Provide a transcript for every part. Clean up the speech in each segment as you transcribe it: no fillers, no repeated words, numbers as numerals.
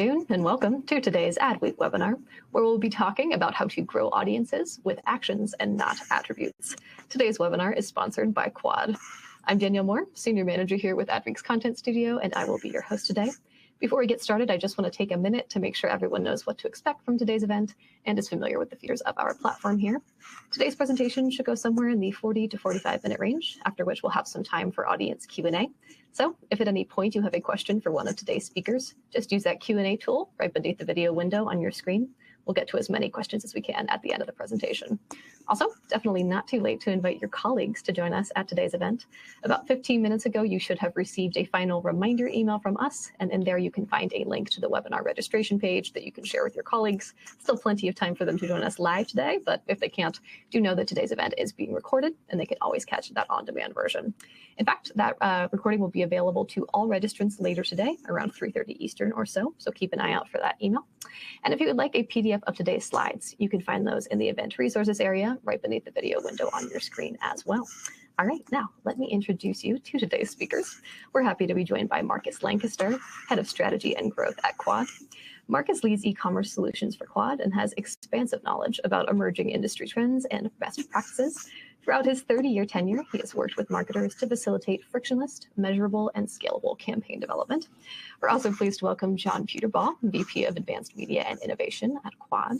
And welcome to today's Ad Week webinar, where we'll be talking about how to grow audiences with actions and not attributes. Today's webinar is sponsored by Quad. I'm Danielle Moore, Senior Manager here with Ad Week's Content Studio, and I will be your host today. Before we get started, I just want to take a minute to make sure everyone knows what to expect from today's event and is familiar with the features of our platform here. Today's presentation should go somewhere in the 40 to 45-minute range, after which we'll have some time for audience Q&A. So if at any point you have a question for one of today's speakers, just use that Q&A tool right beneath the video window on your screen. We'll get to as many questions as we can at the end of the presentation. Also, definitely not too late to invite your colleagues to join us at today's event. About 15 minutes ago, you should have received a final reminder email from us, and in there you can find a link to the webinar registration page that you can share with your colleagues. Still plenty of time for them to join us live today, but if they can't, do know that today's event is being recorded, and they can always catch that on-demand version. In fact, that recording will be available to all registrants later today, around 3:30 Eastern or so keep an eye out for that email. And if you would like a PDF of today's slides, you can find those in the event resources area right beneath the video window on your screen as well. All right, now let me introduce you to today's speakers. We're happy to be joined by Marcus Lancaster, Head of Strategy and Growth at Quad. Marcus leads e-commerce solutions for Quad and has expansive knowledge about emerging industry trends and best practices. Throughout his 30-year tenure, he has worked with marketers to facilitate frictionless, measurable, and scalable campaign development. We're also pleased to welcome John Peterbaugh, VP of Advanced Media and Innovation at Quad.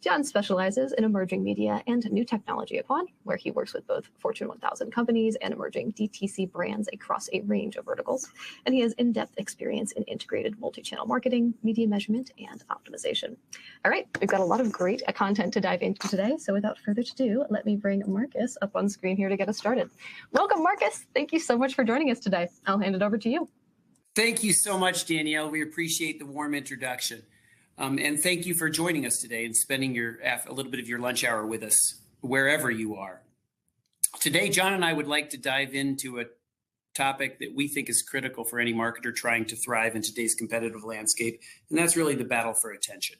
John specializes in emerging media and new technology at Quad, where he works with both Fortune 1000 companies and emerging DTC brands across a range of verticals. And he has in-depth experience in integrated multi-channel marketing, media measurement, and optimization. All right, we've got a lot of great content to dive into today. So without further ado, let me bring Marcus up on screen here to get us started. Welcome, Marcus. Thank you so much for joining us today. I'll hand it over to you. Thank you so much, Danielle. We appreciate the warm introduction. And thank you for joining us today and spending a little bit of your lunch hour with us, wherever you are. Today, John and I would like to dive into a topic that we think is critical for any marketer trying to thrive in today's competitive landscape, and that's really the battle for attention.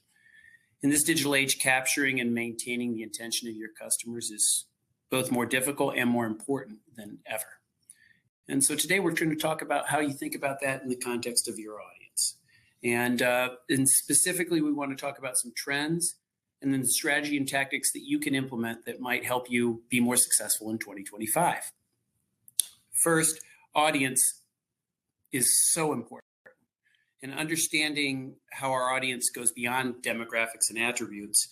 In this digital age, capturing and maintaining the attention of your customers is both more difficult and more important than ever. And so today we're going to talk about how you think about that in the context of your audience. And specifically, we want to talk about some trends and then the strategy and tactics that you can implement that might help you be more successful in 2025. First, audience is so important. And understanding how our audience goes beyond demographics and attributes,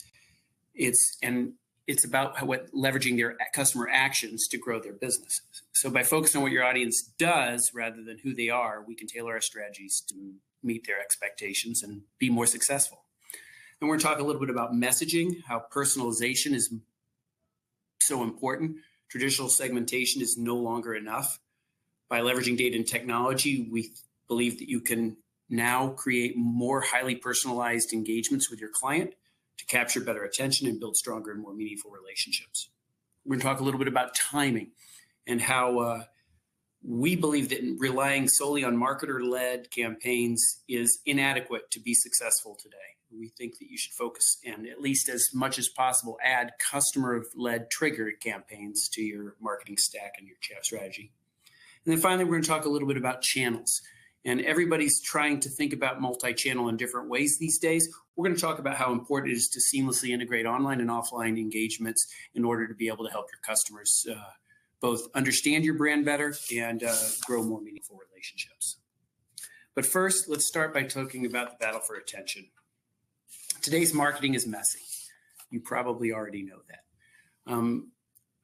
it's about leveraging their customer actions to grow their business. So by focusing on what your audience does rather than who they are, we can tailor our strategies to meet their expectations and be more successful. And we're going to talk a little bit about messaging, how personalization is so important. Traditional segmentation is no longer enough. By leveraging data and technology, we believe that you can now create more highly personalized engagements with your client to capture better attention and build stronger and more meaningful relationships. We're going to talk a little bit about timing and how we believe that relying solely on marketer-led campaigns is inadequate to be successful today. We think that you should focus and at least as much as possible add customer-led trigger campaigns to your marketing stack and your chat strategy. And then finally, we're going to talk a little bit about channels. And everybody's trying to think about multi-channel in different ways these days. We're going to talk about how important it is to seamlessly integrate online and offline engagements in order to be able to help your customers both understand your brand better and grow more meaningful relationships. But first, let's start by talking about the battle for attention. Today's marketing is messy. You probably already know that.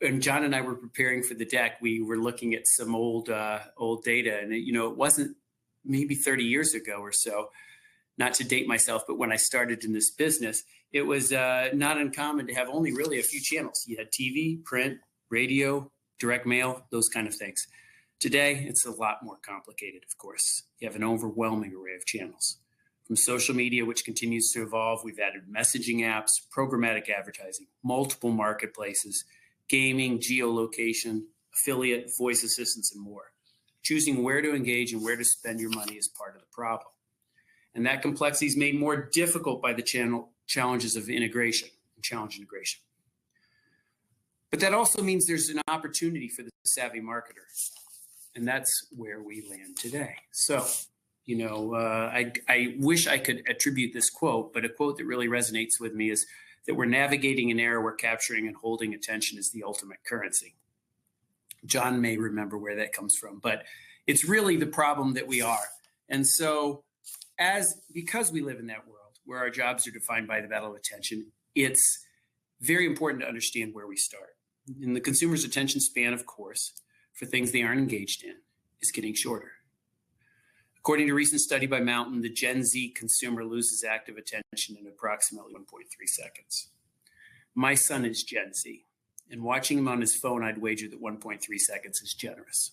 And John and I were preparing for the deck. We were looking at some old data, and it wasn't maybe 30 years ago or so, not to date myself, but when I started in this business, it was not uncommon to have only really a few channels. You had TV, print, radio, direct mail, those kind of things. Today, it's a lot more complicated, of course. You have an overwhelming array of channels. From social media, which continues to evolve, we've added messaging apps, programmatic advertising, multiple marketplaces, gaming, geolocation, affiliate, voice assistants, and more. Choosing where to engage and where to spend your money is part of the problem. And that complexity is made more difficult by the challenges of integration and challenge integration. But that also means there's an opportunity for the savvy marketer. And that's where we land today. So I wish I could attribute this quote, but a quote that really resonates with me is that we're navigating an era where capturing and holding attention is the ultimate currency. John may remember where that comes from, but it's really the problem that we are. And so because we live in that world where our jobs are defined by the battle of attention, it's very important to understand where we start. And the consumer's attention span, of course, for things they aren't engaged in, is getting shorter. According to a recent study by Mountain, the Gen Z consumer loses active attention in approximately 1.3 seconds. My son is Gen Z, and watching him on his phone, I'd wager that 1.3 seconds is generous.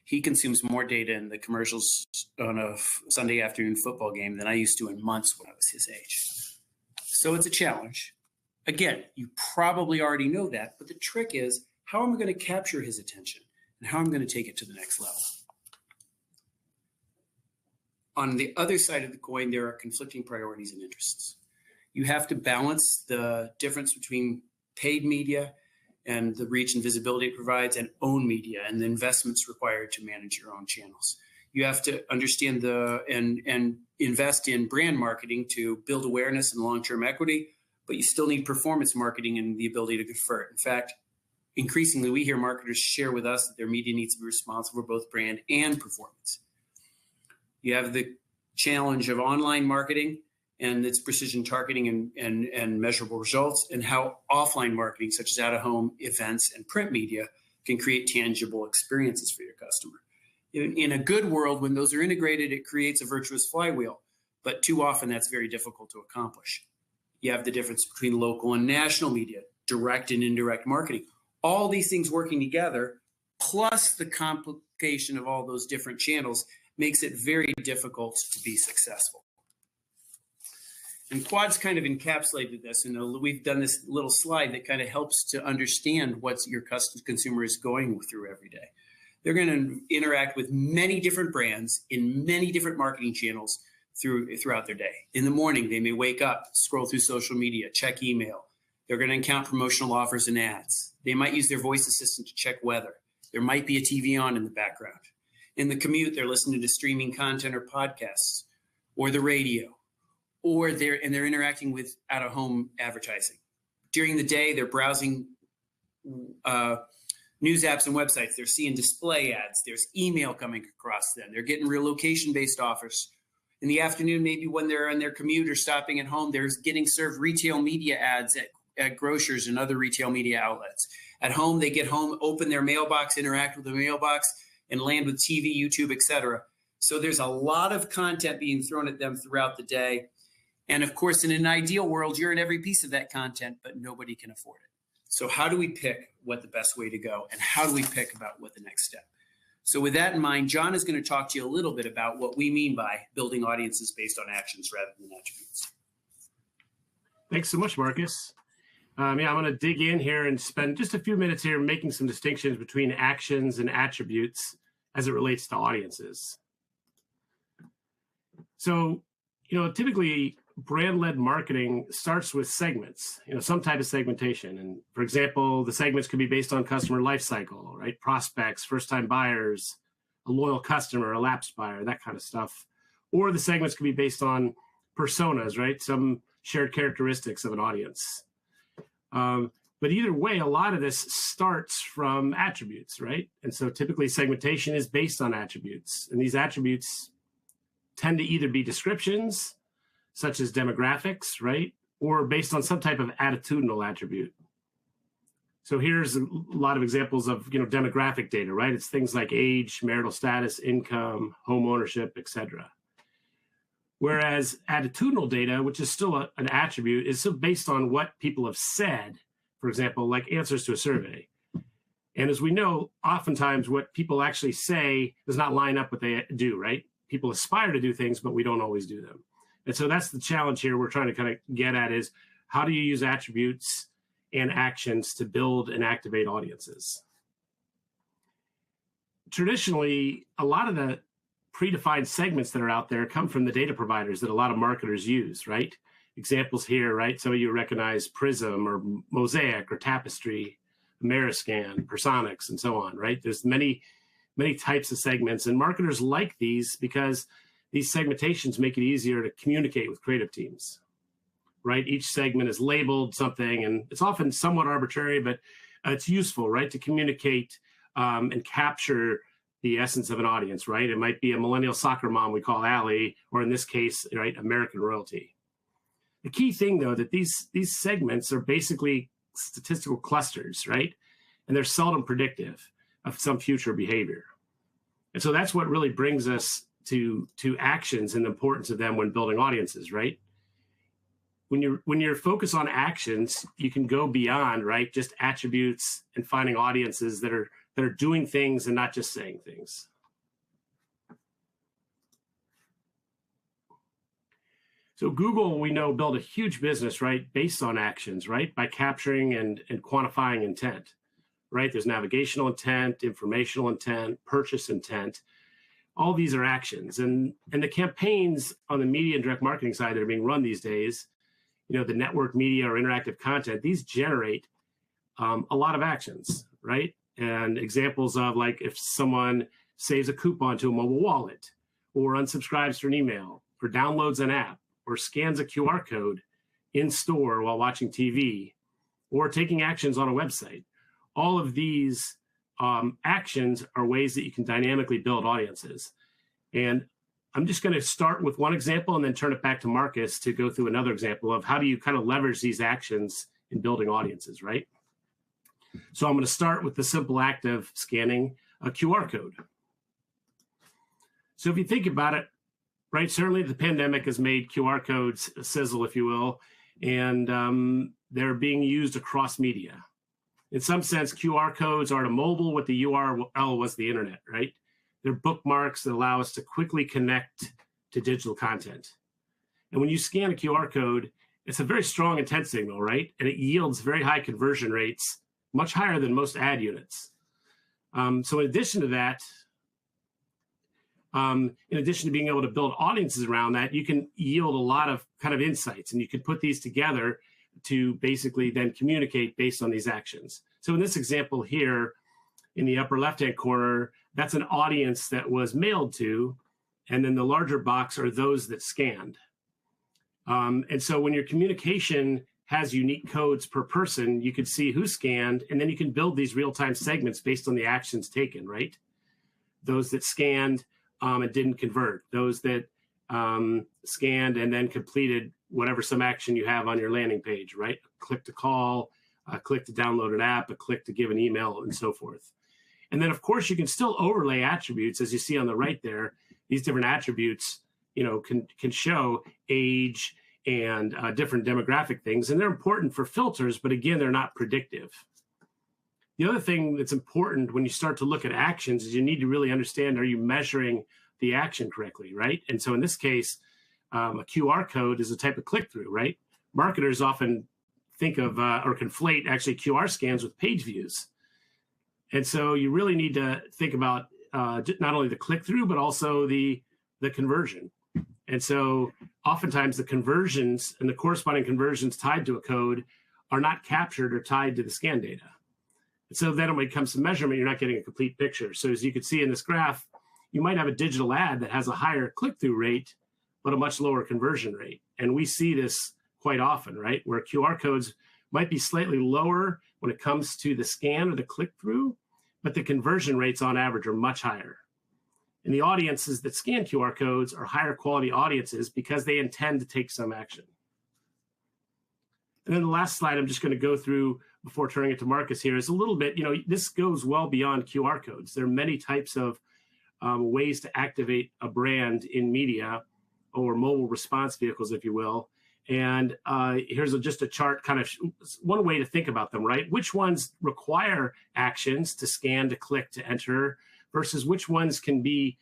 He consumes more data in the commercials on a Sunday afternoon football game than I used to in months when I was his age. So it's a challenge. Again, you probably already know that, but the trick is, how am I going to capture his attention and how am I going to take it to the next level? On the other side of the coin, there are conflicting priorities and interests. You have to balance the difference between paid media and the reach and visibility it provides, and own media and the investments required to manage your own channels. You have to understand and invest in brand marketing to build awareness and long-term equity, but you still need performance marketing and the ability to convert. In fact, increasingly, we hear marketers share with us that their media needs to be responsible for both brand and performance. You have the challenge of online marketing and its precision targeting and measurable results, and how offline marketing, such as out-of-home events and print media, can create tangible experiences for your customer. In a good world, when those are integrated, it creates a virtuous flywheel, but too often that's very difficult to accomplish. You have the difference between local and national media, direct and indirect marketing. All these things working together, plus the complication of all those different channels, makes it very difficult to be successful. And Quad's kind of encapsulated this, and we've done this little slide that kind of helps to understand what your consumer is going through every day. They're going to interact with many different brands in many different marketing channels throughout their day. In the morning, they may wake up, scroll through social media, check email. They're going to encounter promotional offers and ads. They might use their voice assistant to check weather. There might be a TV on in the background. In the commute, they're listening to streaming content or podcasts, or the radio, or they're interacting with out-of-home advertising. During the day, they're browsing news apps and websites. They're seeing display ads. There's email coming across them. They're getting real location-based offers. In the afternoon, maybe when they're on their commute or stopping at home, they're getting served retail media ads at grocers and other retail media outlets. At home, they get home, open their mailbox, interact with the mailbox, and land with TV, YouTube, etc. So there's a lot of content being thrown at them throughout the day. And of course, in an ideal world, you're in every piece of that content, but nobody can afford it. So how do we pick what the best way to go? And how do we pick about what the next step? So with that in mind, John is going to talk to you a little bit about what we mean by building audiences based on actions rather than attributes. Thanks so much, Marcus. I'm going to dig in here and spend just a few minutes here making some distinctions between actions and attributes as it relates to audiences. So, typically brand-led marketing starts with segments, some type of segmentation. And for example, the segments could be based on customer life cycle, right? Prospects, first-time buyers, a loyal customer, a lapsed buyer, that kind of stuff. Or the segments could be based on personas, right? Some shared characteristics of an audience. But either way, a lot of this starts from attributes, right? And so typically segmentation is based on attributes. And these attributes tend to either be descriptions, such as demographics, right? Or based on some type of attitudinal attribute. So here's a lot of examples of, demographic data, right? It's things like age, marital status, income, home ownership, etc. Whereas attitudinal data, which is still an attribute, is still based on what people have said, for example, like answers to a survey. And as we know, oftentimes what people actually say does not line up what they do, right? People aspire to do things, but we don't always do them. And so that's the challenge here we're trying to kind of get at is how do you use attributes and actions to build and activate audiences? Traditionally, a lot of the predefined segments that are out there come from the data providers that a lot of marketers use, right? Examples here, right? Some of you recognize Prism or Mosaic or Tapestry, Ameriscan, Personix, and so on, right? There's many types of segments, and marketers like these because these segmentations make it easier to communicate with creative teams, right? Each segment is labeled something, and it's often somewhat arbitrary, but it's useful, right, to communicate and capture the essence of an audience, right? It might be a millennial soccer mom we call Allie, or in this case, right, American royalty. The key thing, though, that these segments are basically statistical clusters, right? And they're seldom predictive of some future behavior. And so that's what really brings us to actions and the importance of them when building audiences, right? When you're focused on actions, you can go beyond, right, just attributes and finding audiences that are doing things and not just saying things. So Google, we know, built a huge business, right, based on actions, right, by capturing and quantifying intent, right? There's navigational intent, informational intent, purchase intent. All these are actions. And the campaigns on the media and direct marketing side that are being run these days, you know, the network media or interactive content, these generate a lot of actions, right? And examples of, like, if someone saves a coupon to a mobile wallet, or unsubscribes to an email, or downloads an app, or scans a QR code in store while watching TV, or taking actions on a website. All of these actions are ways that you can dynamically build audiences. And I'm just going to start with one example and then turn it back to Marcus to go through another example of how do you kind of leverage these actions in building audiences, right? So I'm going to start with the simple act of scanning a QR code. So if you think about it, right, certainly the pandemic has made QR codes sizzle, if you will, and they're being used across media. In some sense, QR codes are to mobile what the URL was the internet, right? They're bookmarks that allow us to quickly connect to digital content. And when you scan a QR code, it's a very strong intent signal, right? And it yields very high conversion rates, much higher than most ad units. So in addition to that, in addition to being able to build audiences around that, you can yield a lot of kind of insights, and you can put these together to basically then communicate based on these actions. So in this example here, in the upper left-hand corner, that's an audience that was mailed to, and then the larger box are those that scanned. And so when your communication has unique codes per person, you can see who scanned, and then you can build these real-time segments based on the actions taken, right? Those that scanned and didn't convert, those that scanned and then completed whatever some action you have on your landing page, right? A click to call, a click to download an app, a click to give an email, and so forth. And then, of course, you can still overlay attributes, as you see on the right there. These different attributes, you know, can show age and different demographic things, and they're important for filters, but again, they're not predictive. The other thing that's important when you start to look at actions is you need to really understand, are you measuring the action correctly, right? And so in this case, a QR code is a type of click-through, right? Marketers often think of or conflate actually QR scans with page views. And so you really need to think about not only the click-through, but also the conversion. And so oftentimes the conversions and the corresponding conversions tied to a code are not captured or tied to the scan data. And so then when it comes to measurement, you're not getting a complete picture. So as you can see in this graph, you might have a digital ad that has a higher click-through rate, but a much lower conversion rate. And we see this quite often, right? Where QR codes might be slightly lower when it comes to the scan or the click-through, but the conversion rates on average are much higher. And the audiences that scan QR codes are higher quality audiences because they intend to take some action. And then the last slide I'm just going to go through before turning it to Marcus here is a little bit, you know, this goes well beyond QR codes. There are many types of ways to activate a brand in media or mobile response vehicles, if you will. And here's just a chart, kind of one way to think about them, right? Which ones require actions to scan, to click, to enter, versus which ones can be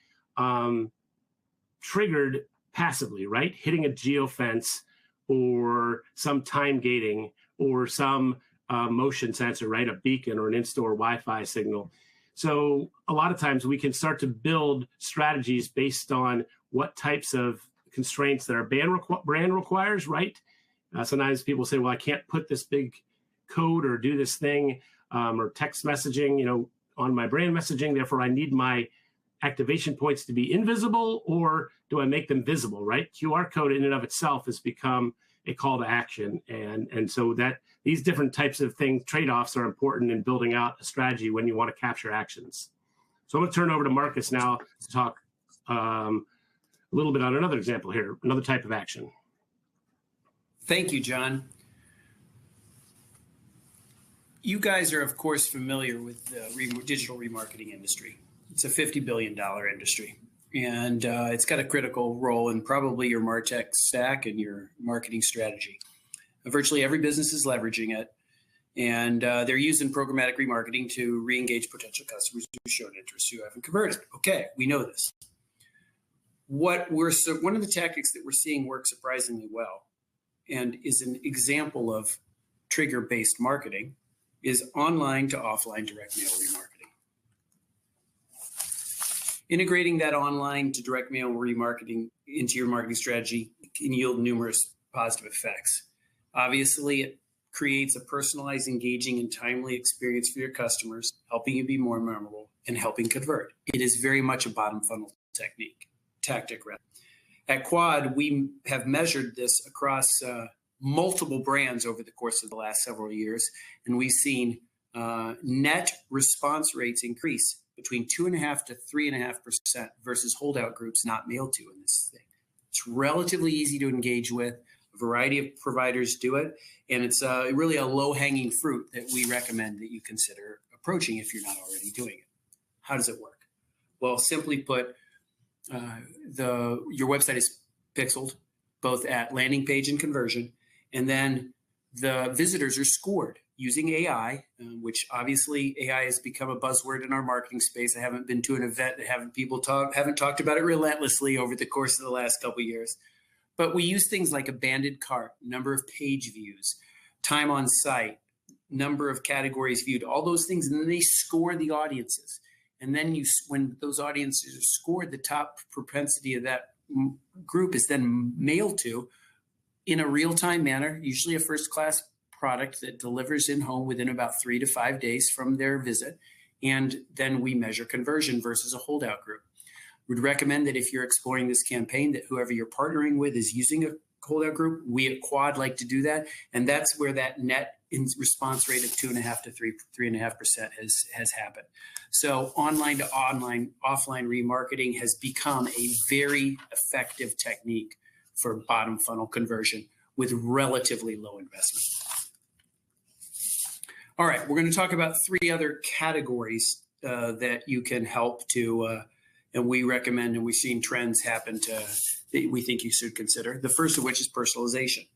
triggered passively, right? Hitting a geofence or some time gating or some motion sensor, right? A beacon or an in-store Wi-Fi signal. So a lot of times we can start to build strategies based on what types of constraints that our brand requires, right? Sometimes people say, well, I can't put this big code or do this thing or text messaging, you know, on my brand messaging. Therefore, I need my activation points to be invisible, or do I make them visible, right? QR code in and of itself has become a call to action. And so that these different types of things, trade-offs, are important in building out a strategy when you want to capture actions. So I'm going to turn over to Marcus now to talk a little bit on another example here, another type of action. Thank you, John. You guys are, of course, familiar with the digital remarketing industry. It's a $50 billion industry, and it's got a critical role in probably your MarTech stack and your marketing strategy. Virtually every business is leveraging it, and they're using programmatic remarketing to re-engage potential customers who showed interest who haven't converted. Okay, we know this. One of the tactics that we're seeing work surprisingly well, and is an example of trigger-based marketing, is online to offline direct mail remarketing. Integrating that online to direct mail remarketing into your marketing strategy can yield numerous positive effects. Obviously, it creates a personalized, engaging, and timely experience for your customers, helping you be more memorable and helping convert. It is very much a bottom funnel tactic. At Quad, we have measured this across multiple brands over the course of the last several years, and we've seen net response rates increase between 2.5% to 3.5% versus holdout groups not mailed to in this thing. It's relatively easy to engage with. A variety of providers do it, and it's really a low-hanging fruit that we recommend that you consider approaching if you're not already doing it. How does it work? Well, simply put, your website is pixeled, both at landing page and conversion, and then the visitors are scored using AI, which obviously AI has become a buzzword in our marketing space. I haven't been to an event that haven't talked about it relentlessly over the course of the last couple of years. But we use things like abandoned cart, number of page views, time on site, number of categories viewed, all those things, and then they score the audiences. And then when those audiences are scored, the top propensity of that group is then mailed to in a real-time manner, usually a first-class product that delivers in home within about 3 to 5 days from their visit. And then we measure conversion versus a holdout group. We'd recommend that if you're exploring this campaign, that whoever you're partnering with is using a holdout group. We at Quad like to do that. And that's where that net response rate of 2.5% to 3.5% has happened. So online to offline remarketing has become a very effective technique for bottom funnel conversion with relatively low investment. All right, we're going to talk about 3 other categories that you can help to, and we recommend, and we've seen trends happen that we think you should consider. The first of which is personalization.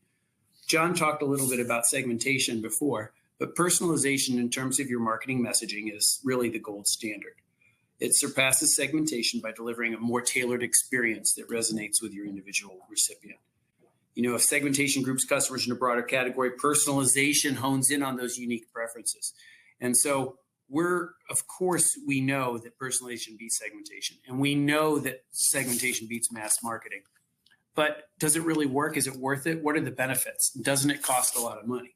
John talked a little bit about segmentation before, but personalization in terms of your marketing messaging is really the gold standard. It surpasses segmentation by delivering a more tailored experience that resonates with your individual recipient. You know, if segmentation groups customers in a broader category, personalization hones in on those unique preferences. And so of course, we know that personalization beats segmentation, and we know that segmentation beats mass marketing. But does it really work? Is it worth it? What are the benefits? Doesn't it cost a lot of money?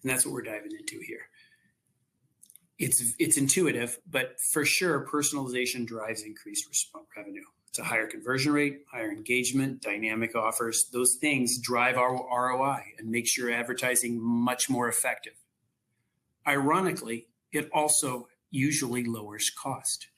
And that's what we're diving into here. It's intuitive, but for sure, personalization drives increased revenue. It's a higher conversion rate, higher engagement, dynamic offers. Those things drive our ROI and makes your advertising much more effective. Ironically, it also usually lowers cost.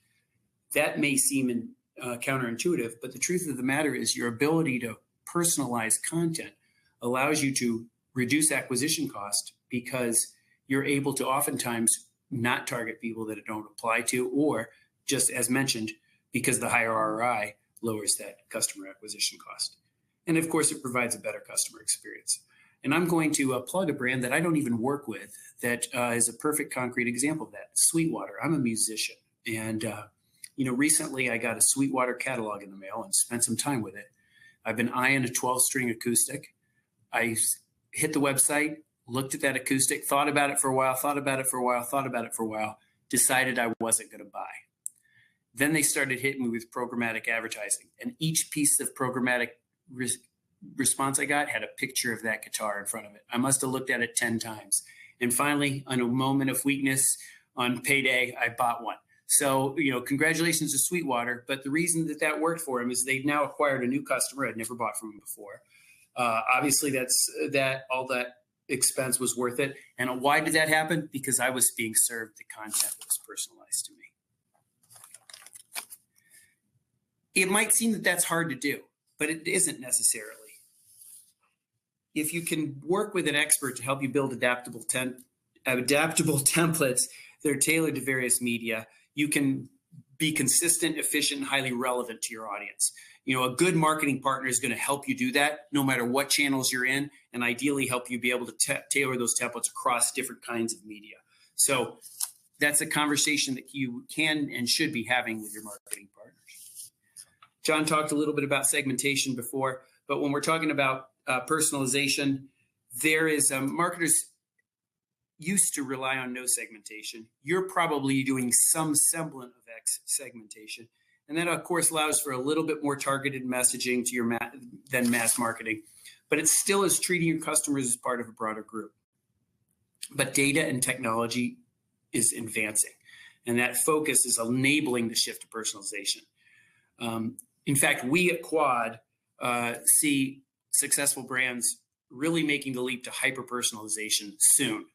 That may seem counterintuitive, but the truth of the matter is your ability to personalize content allows you to reduce acquisition cost because you're able to oftentimes not target people that it don't apply to, or just as mentioned, because the higher ROI lowers that customer acquisition cost. And of course, it provides a better customer experience. And I'm going to plug a brand that I don't even work with that is a perfect concrete example of that, Sweetwater. I'm a musician. And, recently I got a Sweetwater catalog in the mail and spent some time with it. I've been eyeing a 12-string acoustic. I hit the website, looked at that acoustic, thought about it for a while, decided I wasn't going to buy. Then they started hitting me with programmatic advertising. And each piece of programmatic response I got had a picture of that guitar in front of it. I must have looked at it 10 times. And finally, on a moment of weakness on payday, I bought one. So, congratulations to Sweetwater. But the reason that worked for him is they've now acquired a new customer I'd never bought from him before. Obviously, all that expense was worth it. And why did that happen? Because I was being served the content that was personalized to me. It might seem that that's hard to do, but it isn't necessarily. If you can work with an expert to help you build adaptable templates that are tailored to various media, you can be consistent, efficient, and highly relevant to your audience. A good marketing partner is going to help you do that no matter what channels you're in, and ideally help you be able to tailor those templates across different kinds of media. So that's a conversation that you can and should be having with your marketing partners. John talked a little bit about segmentation before, but when we're talking about personalization, there is marketers used to rely on no segmentation. You're probably doing some semblance of segmentation. And that, of course, allows for a little bit more targeted messaging to than mass marketing. But it still is treating your customers as part of a broader group. But data and technology is advancing. And that focus is enabling the shift to personalization. In fact, we at Quad see successful brands really making the leap to hyper-personalization soon.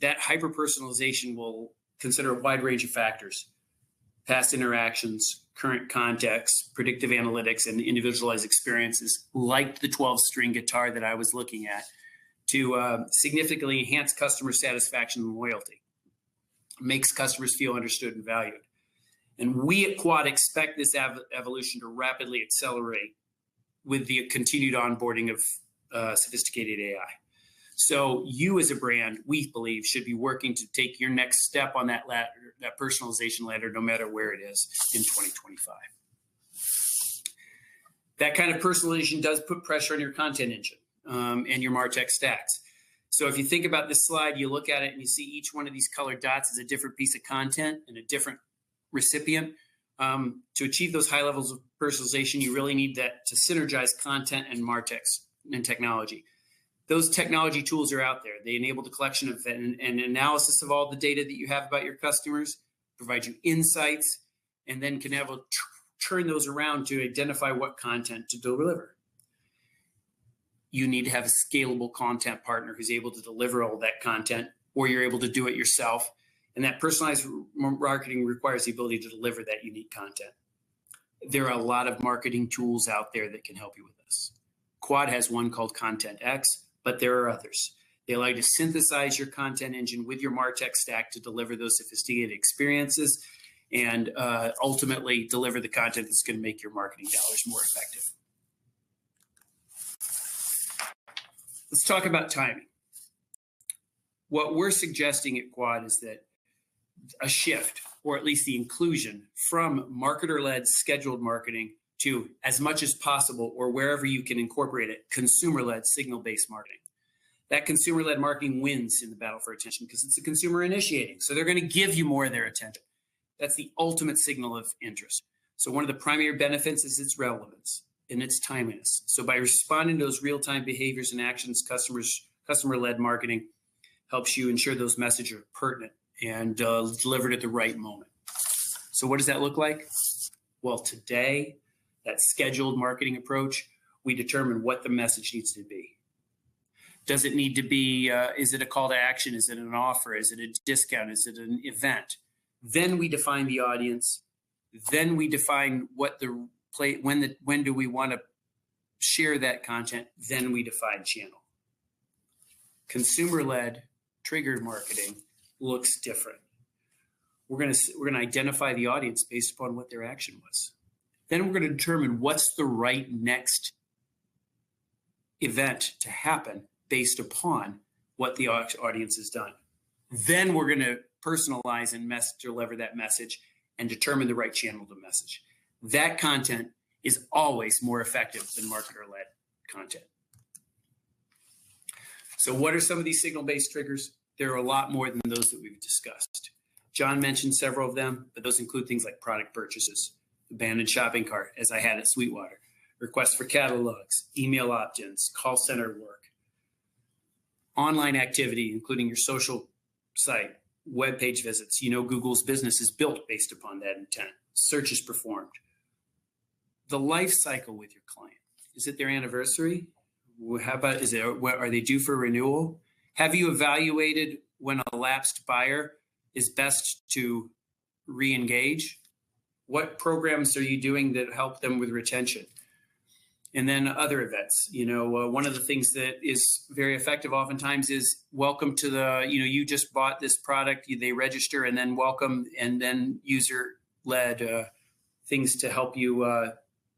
That hyper-personalization will consider a wide range of factors: past interactions, current context, predictive analytics, and individualized experiences like the 12-string guitar that I was looking at to significantly enhance customer satisfaction and loyalty. It makes customers feel understood and valued. And we at Quad expect this evolution to rapidly accelerate with the continued onboarding of sophisticated AI. So you as a brand, we believe, should be working to take your next step on that ladder, that personalization ladder, no matter where it is in 2025. That kind of personalization does put pressure on your content engine and your MarTech stacks. So if you think about this slide, you look at it and you see each one of these colored dots is a different piece of content and a different recipient. To achieve those high levels of personalization, you really need that to synergize content and MarTechs and technology. Those technology tools are out there. They enable the collection of and analysis of all the data that you have about your customers, provide you insights, and then can turn those around to identify what content to deliver. You need to have a scalable content partner who's able to deliver all that content, or you're able to do it yourself. And that personalized marketing requires the ability to deliver that unique content. There are a lot of marketing tools out there that can help you with this. Quad has one called Content X, but there are others. They allow you to synthesize your content engine with your MarTech stack to deliver those sophisticated experiences and ultimately deliver the content that's going to make your marketing dollars more effective. Let's talk about timing. What we're suggesting at Quad is that a shift, or at least the inclusion, from marketer-led scheduled marketing to, as much as possible, or wherever you can incorporate it, consumer-led signal-based marketing. That consumer-led marketing wins in the battle for attention because it's a consumer initiating. So they're going to give you more of their attention. That's the ultimate signal of interest. So one of the primary benefits is its relevance and its timeliness. So by responding to those real-time behaviors and actions, customer-led marketing helps you ensure those messages are pertinent and delivered at the right moment. So what does that look like? Well, today, that scheduled marketing approach, we determine what the message needs to be. Does it need to be, is it a call to action? Is it an offer? Is it a discount? Is it an event? Then we define the audience. Then we define what the play, when do we want to share that content? Then we define channel. Consumer-led triggered marketing looks different. We're going to identify the audience based upon what their action was. Then we're going to determine what's the right next event to happen based upon what the audience has done. Then we're going to personalize and deliver that message and determine the right channel to message. That content is always more effective than marketer-led content. So what are some of these signal-based triggers? There are a lot more than those that we've discussed. John mentioned several of them, but those include things like product purchases, abandoned shopping cart, as I had at Sweetwater, requests for catalogs, email opt-ins, call center work, online activity, including your social site, web page visits. Google's business is built based upon that intent. Search is performed. The life cycle with your client. Is it their anniversary? How about, are they due for renewal? Have you evaluated when a lapsed buyer is best to re-engage? What programs are you doing that help them with retention? And then other events. One of the things that is very effective oftentimes is welcome to you just bought this product, they register, and then welcome, and then user-led things to help you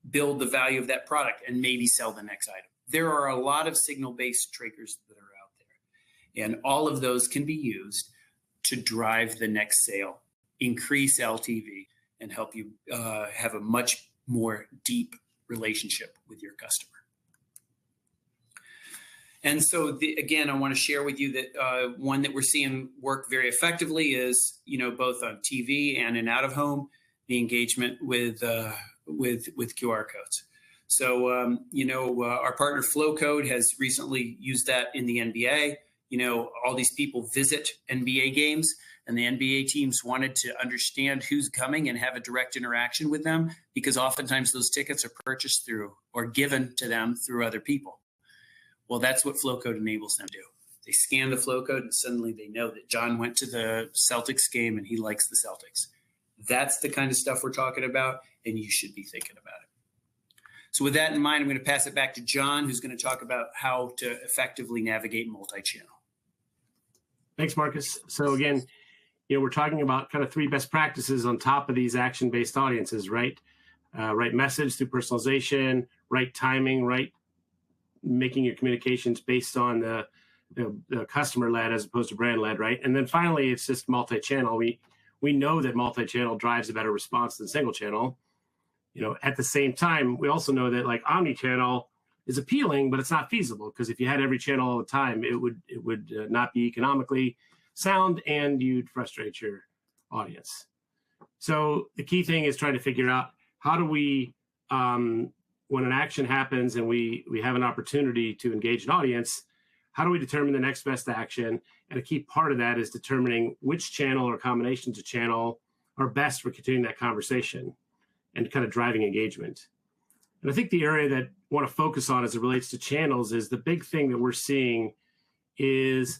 build the value of that product and maybe sell the next item. There are a lot of signal-based triggers that are out there, and all of those can be used to drive the next sale, increase LTV, and help you have a much more deep relationship with your customer. And so again, I want to share with you that one that we're seeing work very effectively is, both on TV and in out of home, the engagement with QR codes. So, our partner Flowcode has recently used that in the NBA. All these people visit NBA games, and the NBA teams wanted to understand who's coming and have a direct interaction with them, because oftentimes those tickets are purchased through or given to them through other people. Well, that's what Flowcode enables them to do. They scan the Flowcode and suddenly they know that John went to the Celtics game and he likes the Celtics. That's the kind of stuff we're talking about, and you should be thinking about it. So with that in mind, I'm going to pass it back to John, who's going to talk about how to effectively navigate multi-channel. Thanks, Marcus. So again, we're talking about kind of 3 best practices on top of these action-based audiences, right? Right message through personalization, right timing, right making your communications based on the customer-led as opposed to brand-led, right? And then finally, it's just multi-channel. We know that multi-channel drives a better response than single channel. At the same time, we also know that like omnichannel is appealing, but it's not feasible, because if you had every channel all the time, it would not be economically sound, and you'd frustrate your audience. So the key thing is trying to figure out how do we, when an action happens and we have an opportunity to engage an audience, how do we determine the next best action? And a key part of that is determining which channel or combinations of channel are best for continuing that conversation and kind of driving engagement. And I think the area that I want to focus on as it relates to channels is the big thing that we're seeing is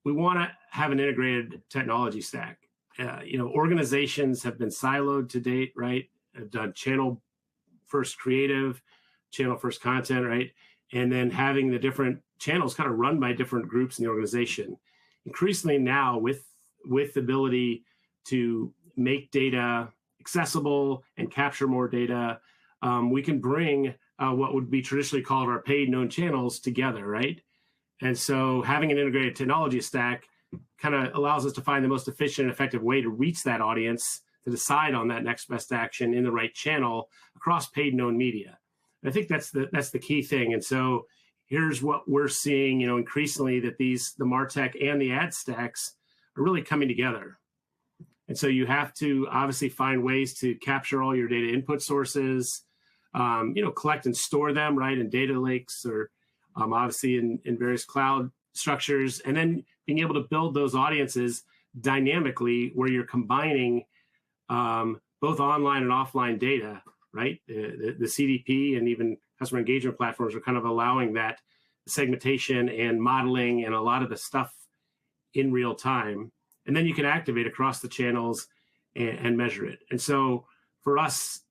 we want to have an integrated technology stack. Organizations have been siloed to date, right? Have done channel first creative, channel first content, right? And then having the different channels kind of run by different groups in the organization. Increasingly now, with the ability to make data accessible and capture more data, we can bring what would be traditionally called our paid known channels together, right? And so having an integrated technology stack kind of allows us to find the most efficient and effective way to reach that audience, to decide on that next best action in the right channel across paid known media. And I think that's the key thing. And so here's what we're seeing, increasingly, that the MarTech and the ad stacks are really coming together. And so you have to obviously find ways to capture all your data input sources, collect and store them, right, in data lakes or obviously in various cloud structures, and then being able to build those audiences dynamically where you're combining both online and offline data, right? The CDP and even customer engagement platforms are kind of allowing that segmentation and modeling and a lot of the stuff in real time. And then you can activate across the channels and measure it. And so for us,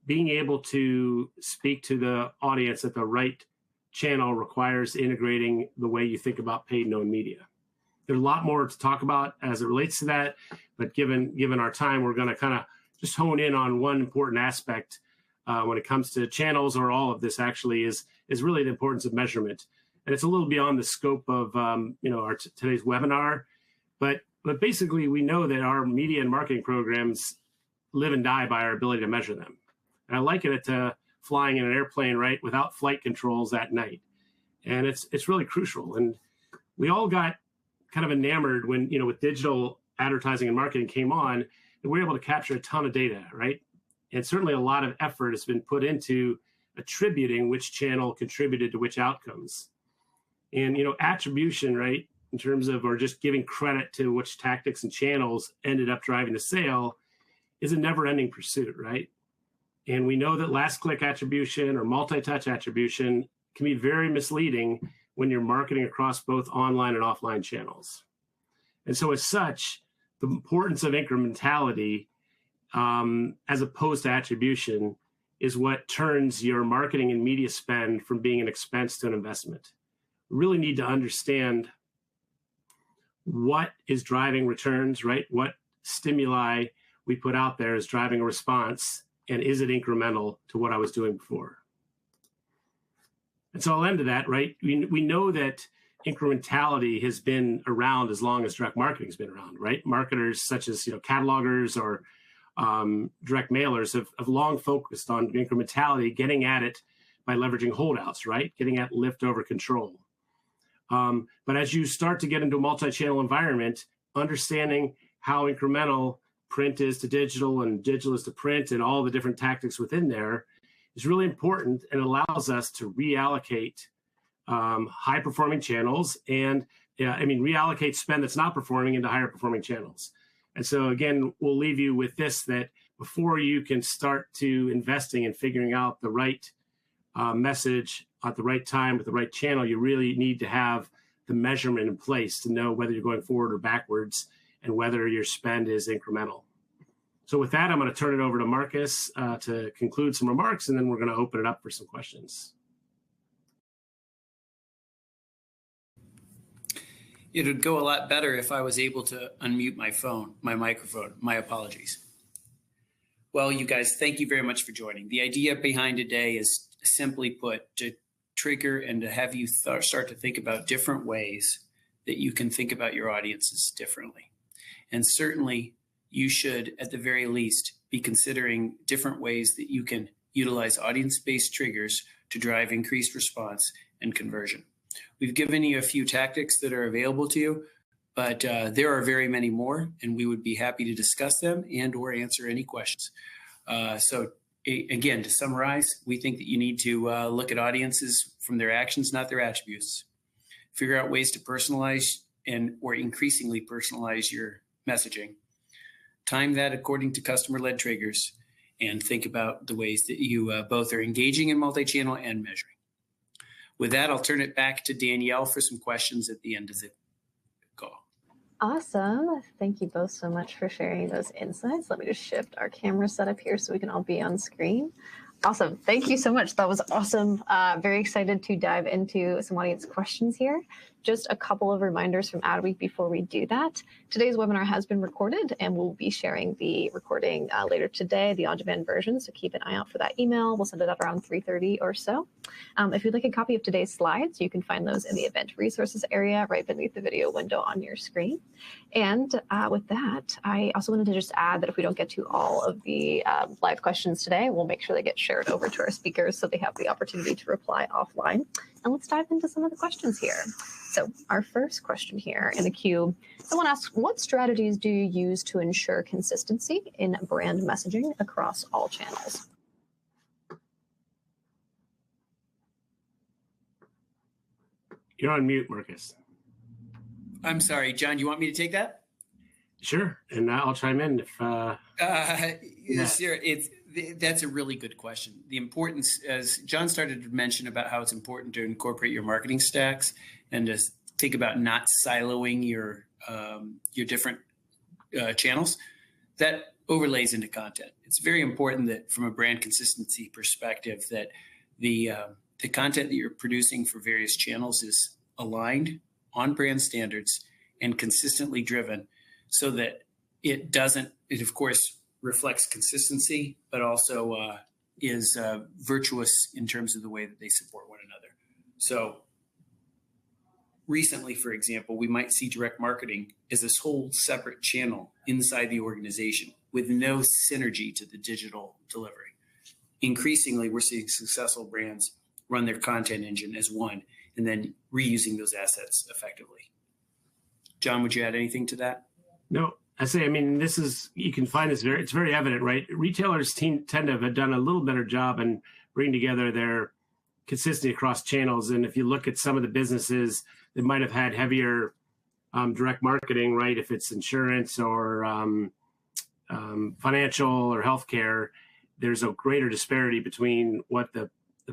being able to speak to the audience at the right channel requires integrating the way you think about paid known media. There's a lot more to talk about as it relates to that, but given our time, we're going to kind of just hone in on one important aspect when it comes to channels, or all of this actually is really the importance of measurement. And it's a little beyond the scope of our today's webinar, but basically we know that our media and marketing programs live and die by our ability to measure them. And I liken it to flying in an airplane, right, without flight controls at night. And it's really crucial. And we all got kind of enamored when, with digital advertising and marketing came on, and we were able to capture a ton of data, right? And certainly a lot of effort has been put into attributing which channel contributed to which outcomes. And, attribution, right, in terms of, or just giving credit to which tactics and channels ended up driving the sale, is a never-ending pursuit, right? And we know that last click attribution or multi-touch attribution can be very misleading when you're marketing across both online and offline channels. And so as such, the importance of incrementality as opposed to attribution is what turns your marketing and media spend from being an expense to an investment. We really need to understand what is driving returns, right? What stimuli we put out there is driving a response, and is it incremental to what I was doing before? And so I'll end to that, right? We know that incrementality has been around as long as direct marketing has been around, right? Marketers such as catalogers or direct mailers have long focused on incrementality, getting at it by leveraging holdouts, right? Getting at lift over control. But as you start to get into a multi-channel environment, understanding how incremental print is to digital and digital is to print and all the different tactics within there is really important, and allows us to reallocate high performing channels and reallocate spend that's not performing into higher performing channels. And so again, we'll leave you with this, that before you can start to investing and figuring out the right message at the right time with the right channel, you really need to have the measurement in place to know whether you're going forward or backwards and whether your spend is incremental. So with that, I'm going to turn it over to Marcus to conclude some remarks, and then we're going to open it up for some questions. It would go a lot better if I was able to unmute my microphone. My apologies. Well, you guys, thank you very much for joining. The idea behind today is, simply put, to trigger and to have you start to think about different ways that you can think about your audiences differently. And certainly you should, at the very least, be considering different ways that you can utilize audience-based triggers to drive increased response and conversion. We've given you a few tactics that are available to you, but there are very many more, and we would be happy to discuss them and or answer any questions. So again, to summarize, we think that you need to look at audiences from their actions, not their attributes. Figure out ways to personalize or increasingly personalize your messaging. Time that according to customer-led triggers, and think about the ways that you both are engaging in multi-channel and measuring. With that, I'll turn it back to Danielle for some questions at the end of the call. Awesome. Thank you both so much for sharing those insights. Let me just shift our camera setup here so we can all be on screen. Awesome. Thank you so much. That was awesome. Very excited to dive into some audience questions here. Just a couple of reminders from Adweek before we do that. Today's webinar has been recorded, and we'll be sharing the recording later today, the on-demand version. So keep an eye out for that email. We'll send it up around 3:30 or so. If you'd like a copy of today's slides, you can find those in the event resources area right beneath the video window on your screen. And with that, I also wanted to just add that if we don't get to all of the live questions today, we'll make sure they get shared over to our speakers so they have the opportunity to reply offline. And let's dive into some of the questions here. So our first question here in the queue, someone asks, what strategies do you use to ensure consistency in brand messaging across all channels? You're on mute, Marcus. I'm sorry, John, you want me to take that? Sure, and I'll chime in if... Sure, that's a really good question. The importance, as John started to mention about how it's important to incorporate your marketing stacks and to think about not siloing your different channels, that overlays into content. It's very important that from a brand consistency perspective that the content that you're producing for various channels is aligned on brand standards and consistently driven so that it of course reflects consistency, but also is virtuous in terms of the way that they support one another. So recently, for example, we might see direct marketing as this whole separate channel inside the organization with no synergy to the digital delivery. Increasingly, we're seeing successful brands run their content engine as one and then reusing those assets effectively. John, would you add anything to that? No. This is, you can find this it's very evident, right? Retailers tend to have done a little better job in bringing together their consistency across channels. And if you look at some of the businesses that might have had heavier direct marketing, right? If it's insurance or financial or healthcare, there's a greater disparity between what the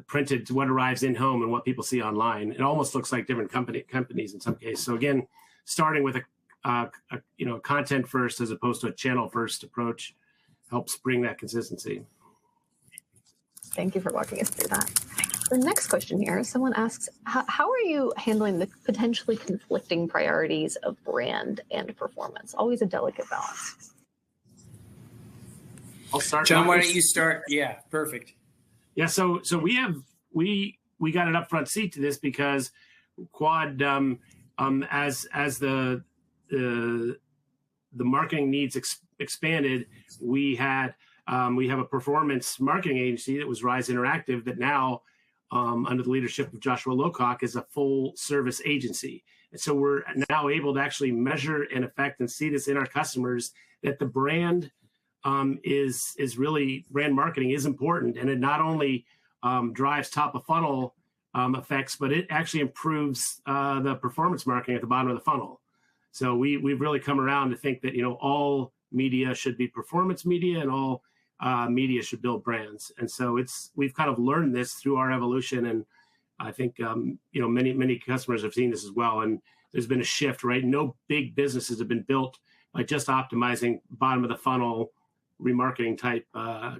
printed, what arrives in home and what people see online. It almost looks like different companies in some cases. So again, starting with a content first as opposed to a channel first approach helps bring that consistency. Thank you for walking us through that. The next question here, someone asks, how are you handling the potentially conflicting priorities of brand and performance? Always a delicate balance. I'll start. John, why don't you start? Yeah, perfect. Yeah, so we got an upfront seat to this because Quad, as the marketing needs expanded, we have a performance marketing agency that was Rise Interactive that now, under the leadership of Joshua Locock, is a full service agency. And so we're now able to actually measure and affect and see this in our customers, that the brand is really, brand marketing is important, and it not only drives top of funnel effects, but it actually improves the performance marketing at the bottom of the funnel. So we've really come around to think that all media should be performance media, and all media should build brands. And so we've kind of learned this through our evolution, and I think many customers have seen this as well. And there's been a shift, right? No big businesses have been built by just optimizing bottom of the funnel remarketing type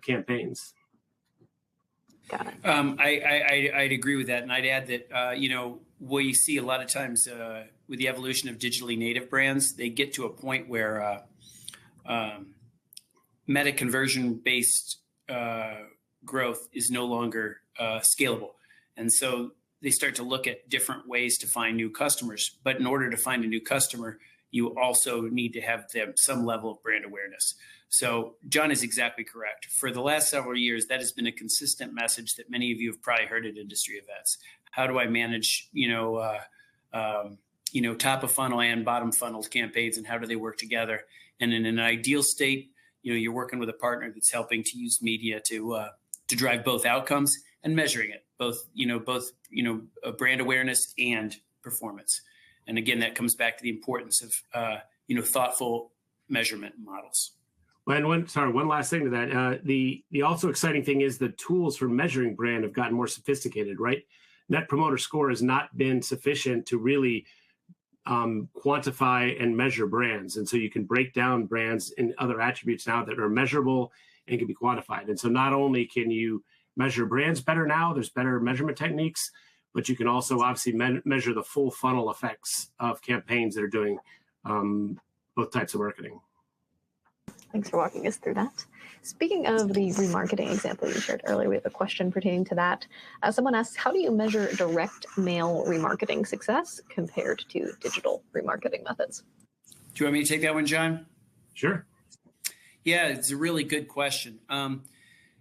campaigns. Got it. I'd agree with that, and I'd add that we see a lot of times with the evolution of digitally native brands, they get to a point where meta conversion based growth is no longer scalable, and so they start to look at different ways to find new customers. But in order to find a new customer, you also need to have them some level of brand awareness. So John is exactly correct. For the last several years, that has been a consistent message that many of you have probably heard at industry events. How do I manage, top of funnel and bottom funnel campaigns, and how do they work together? And in an ideal state, you're working with a partner that's helping to use media to drive both outcomes and measuring it, both brand awareness and performance. And again, that comes back to the importance of thoughtful measurement models. And one last thing to that. The also exciting thing is the tools for measuring brand have gotten more sophisticated, right? Net Promoter Score has not been sufficient to really quantify and measure brands. And so you can break down brands in other attributes now that are measurable and can be quantified. And so not only can you measure brands better now, there's better measurement techniques, but you can also obviously measure the full funnel effects of campaigns that are doing both types of marketing. Thanks for walking us through that. Speaking of the remarketing example you shared earlier, we have a question pertaining to that. Someone asks, how do you measure direct mail remarketing success compared to digital remarketing methods? Do you want me to take that one, John? Sure. Yeah, it's a really good question.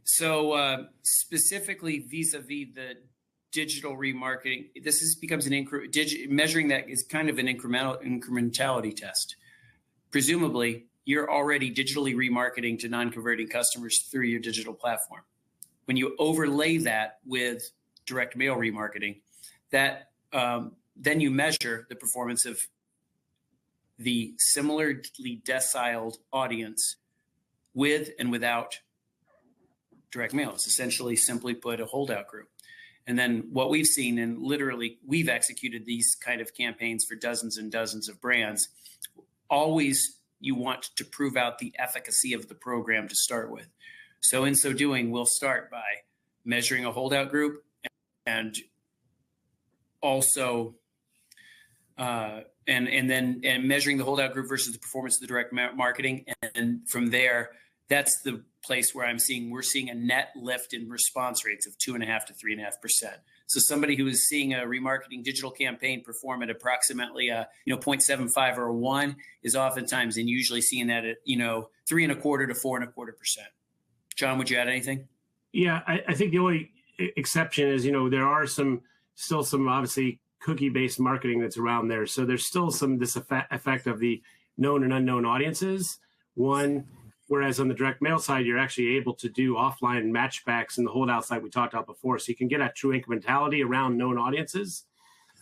So specifically vis-a-vis the digital remarketing, becomes measuring that is kind of an incrementality test. Presumably, you're already digitally remarketing to non-converting customers through your digital platform. When you overlay that with direct mail remarketing, that then you measure the performance of the similarly deciled audience with and without direct mail. It's essentially, simply put, a holdout group. And then what we've seen, and literally we've executed these kind of campaigns for dozens and dozens of brands, always you want to prove out the efficacy of the program to start with. So in so doing, we'll start by measuring a holdout group and also and measuring the holdout group versus the performance of the direct marketing. And from there, that's the place where we're seeing a net lift in response rates of 2.5 to 3.5%. So somebody who is seeing a remarketing digital campaign perform at approximately 0.75 or a 1 is oftentimes and usually seeing that at 3.25 to 4.25%. John, would you add anything? Yeah, I think the only exception is there are still some obviously cookie-based marketing that's around there. So there's still this effect of the known and unknown audiences. Whereas on the direct mail side, you're actually able to do offline matchbacks in the holdout side we talked about before. So you can get at true incrementality around known audiences.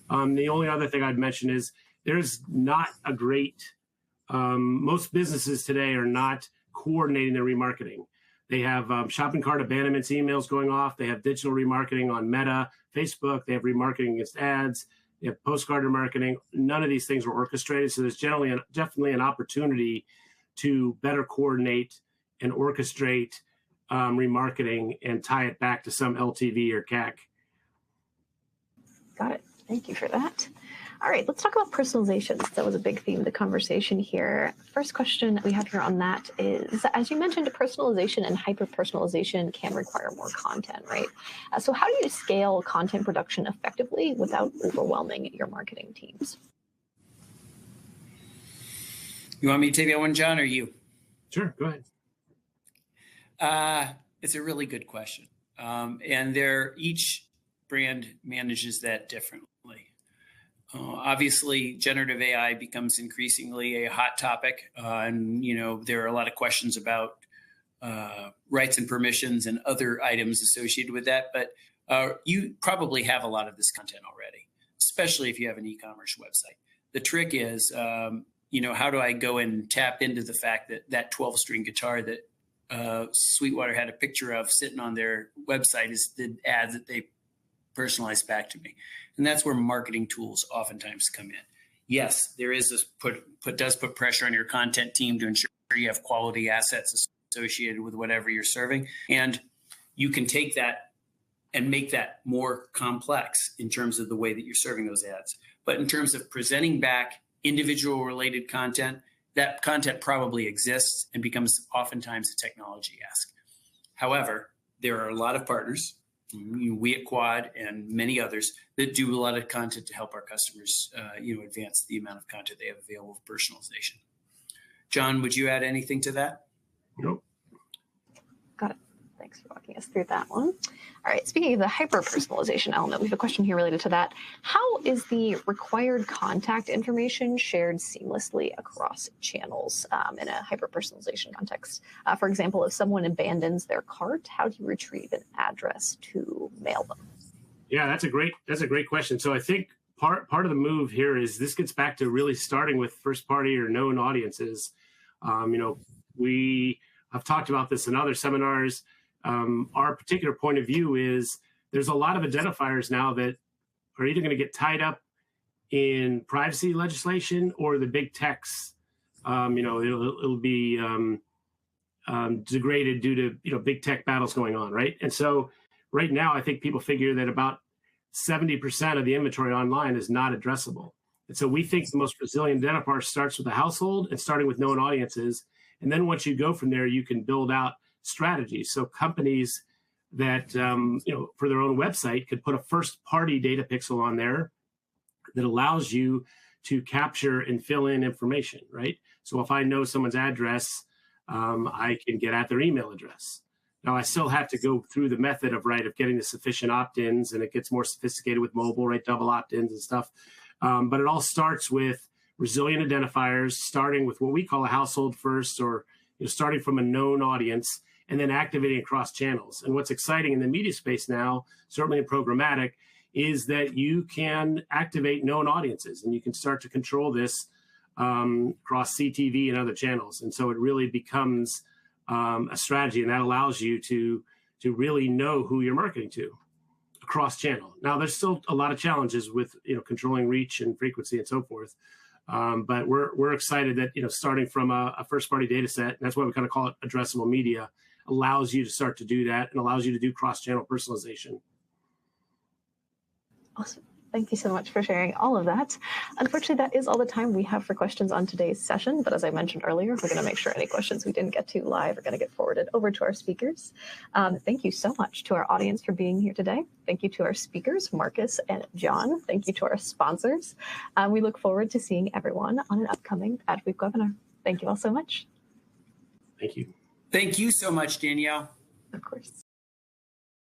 The only other thing I'd mention is there's not a great, most businesses today are not coordinating their remarketing. They have shopping cart abandonments emails going off. They have digital remarketing on Meta, Facebook. They have remarketing against ads. They have postcard remarketing. None of these things are orchestrated. So there's definitely an opportunity to better coordinate and orchestrate remarketing and tie it back to some LTV or CAC. Got it. Thank you for that. All right, let's talk about personalization. That was a big theme of the conversation here. First question we have here on that is, as you mentioned, personalization and hyper-personalization can require more content, right? So how do you scale content production effectively without overwhelming your marketing teams? You want me to take that one, John, or you? Sure, go ahead. It's a really good question. And each brand manages that differently. Obviously, generative AI becomes increasingly a hot topic. And, there are a lot of questions about rights and permissions and other items associated with that. But you probably have a lot of this content already, especially if you have an e-commerce website. The trick is, how do I go and tap into the fact that 12-string guitar that Sweetwater had a picture of sitting on their website is the ads that they personalized back to me. And that's where marketing tools oftentimes come in. Yes, there is this does put pressure on your content team to ensure you have quality assets associated with whatever you're serving. And you can take that and make that more complex in terms of the way that you're serving those ads. But in terms of presenting back individual related content, that content probably exists and becomes oftentimes a technology ask. However, there are a lot of partners, we at Quad and many others, that do a lot of content to help our customers, advance the amount of content they have available for personalization. John, would you add anything to that? Nope. Got it. Thanks for walking us through that one. All right, speaking of the hyper-personalization element, we have a question here related to that. How is the required contact information shared seamlessly across channels in a hyper-personalization context? For example, if someone abandons their cart, how do you retrieve an address to mail them? Yeah, that's a great question. So I think part of the move here is this gets back to really starting with first-party or known audiences. We have talked about this in other seminars. Our particular point of view is there's a lot of identifiers now that are either going to get tied up in privacy legislation or the big techs. It'll be degraded due to big tech battles going on, right? And so right now, I think people figure that about 70% of the inventory online is not addressable. And so we think the most resilient identifier starts with the household and starting with known audiences. And then once you go from there, you can build out strategies. So companies that, for their own website could put a first-party data pixel on there that allows you to capture and fill in information, right? So if I know someone's address, I can get at their email address. Now, I still have to go through the method of getting the sufficient opt-ins, and it gets more sophisticated with mobile, right? Double opt-ins and stuff. But it all starts with resilient identifiers, starting with what we call a household first, or starting from a known audience, and then activating across channels. And what's exciting in the media space now, certainly in programmatic, is that you can activate known audiences, and you can start to control this across CTV and other channels. And so it really becomes a strategy, and that allows you to really know who you're marketing to across channel. Now, there's still a lot of challenges with controlling reach and frequency and so forth. But we're excited that starting from a first-party data set, and that's why we kind of call it addressable media, allows you to start to do that and allows you to do cross-channel personalization. Awesome. Thank you so much for sharing all of that. Unfortunately, that is all the time we have for questions on today's session. But as I mentioned earlier, we're going to make sure any questions we didn't get to live are going to get forwarded over to our speakers. Thank you so much to our audience for being here today. Thank you to our speakers, Marcus and John. Thank you to our sponsors. We look forward to seeing everyone on an upcoming Adweek webinar. Thank you all so much. Thank you. Thank you so much, Danielle. Of course.